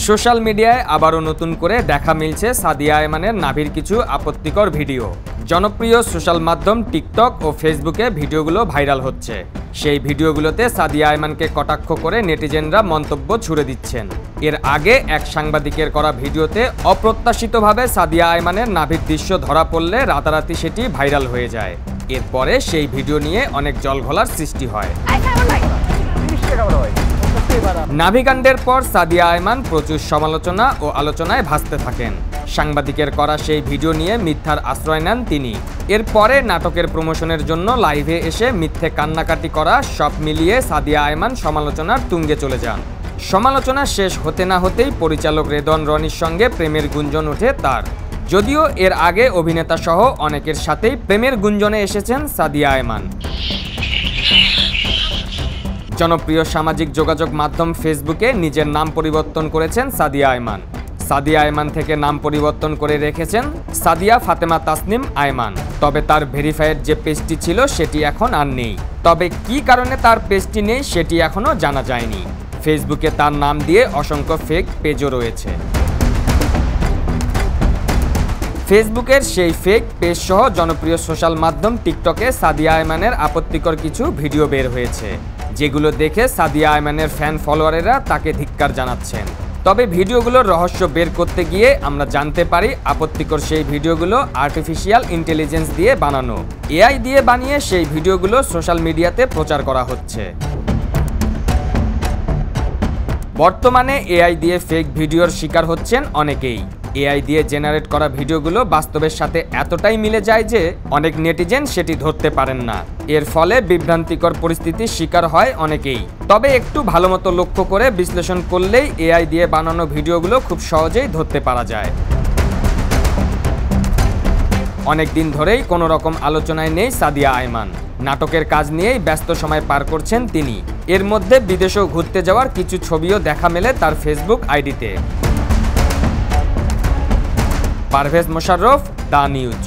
Social মিডিয়ায় আবারও নতুন করে দেখা মিলছে সাদিয়া আয়মানের নাভির কিছু আপত্তিকর ভিডিও। জনপ্রিয় সোশ্যাল মাধ্যম টিকটক ও ফেসবুকে ভিডিওগুলো ভাইরাল হচ্ছে। সেই ভিডিওগুলোতে সাদিয়া আয়মানকে কটাক্ষ করে নেটিজেনরা মন্তব্য ছুড়ে দিচ্ছেন। এর আগে এক সাংবাদিকের করা ভিডিওতে অপ্রত্যাশিতভাবে সাদিয়া আয়মানের নাভির দৃশ্য ধরা পড়লে রাতারাতি সেটি ভাইরাল হয়ে যায়। এরপরে সেই ভিডিও নিয়ে অনেক জলঘোলার সৃষ্টি হয়। নাভিকাণ্ডের পর সাদিয়া আয়মান প্রচুর সমালোচনা ও আলোচনায় ভাসতে থাকেন। সাংবাদিকের করা সেই ভিডিও নিয়ে মিথ্যার আশ্রয় নেন তিনি। এরপরে নাটকের প্রমোশনের জন্য লাইভে এসে মিথ্যে কান্নাকাটি করা সব মিলিয়ে সাদিয়া আয়মান সমালোচনার তুঙ্গে চলে যান। সমালোচনা শেষ হতে না হতেই পরিচালক রেদওয়ান রনির সঙ্গে প্রেমের গুঞ্জন ওঠে তার। যদিও এর আগে অভিনেতা সহ অনেকের সাথেই প্রেমের গুঞ্জনে এসেছেন সাদিয়া আয়মান। জনপ্রিয় সামাজিক যোগাযোগ মাধ্যম ফেসবুকে নিজের নাম পরিবর্তন করেছেন সাদিয়া আয়মান। সাদিয়া আয়মান থেকে নাম পরিবর্তন করে রেখেছেন সাদিয়া ফাতেমা তাসনিম আয়মান। তবে তার ভেরিফাইড যে পেজটি ছিল সেটি এখন আর নেই। তবে কী কারণে তার পেজটি নেই সেটি এখনও জানা যায়নি। ফেসবুকে তার নাম দিয়ে অসংখ্য ফেক পেজও রয়েছে। ফেসবুকের সেই ফেক পেজ সহ জনপ্রিয় সোশ্যাল মাধ্যম টিকটকে সাদিয়া আয়মানের আপত্তিকর কিছু ভিডিও বের হয়েছে, যেগুলো দেখে সাদিয়া আয়মানের ফ্যান ফলোয়ারেরা তাকে ধিক্কার জানাচ্ছেন। তবে ভিডিওগুলোর রহস্য বের করতে গিয়ে আমরা জানতে পারি আপত্তিকর সেই ভিডিওগুলো আর্টিফিশিয়াল ইন্টেলিজেন্স দিয়ে বানানো। এআই দিয়ে বানিয়ে সেই ভিডিওগুলো সোশ্যাল মিডিয়াতে প্রচার করা হচ্ছে। বর্তমানে এআই দিয়ে ফেক ভিডিওর শিকার হচ্ছেন অনেকেই। এআই দিয়ে জেনারেট করা ভিডিওগুলো বাস্তবের সাথে এতটাই মিলে যায় যে অনেক নেটিজেন সেটি ধরতে পারেন না। এর ফলে বিভ্রান্তিকর পরিস্থিতির শিকার হয় অনেকেই। তবে একটু ভালোমতো লক্ষ্য করে বিশ্লেষণ করলেই এআই দিয়ে বানানো ভিডিওগুলো খুব সহজেই ধরতে পারা যায়। অনেক দিন ধরেই কোনো রকম আলোচনায় নেই সাদিয়া আয়মান। নাটকের কাজ নিয়েই ব্যস্ত সময় পার করছেন তিনি। এর মধ্যে বিদেশেও ঘুরতে যাওয়ার কিছু ছবিও দেখা মেলে তার ফেসবুক আইডিতে। Parvez Mosharraf, the news.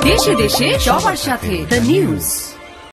দেশে দেশে সবার সাথে দ্য নিউজ।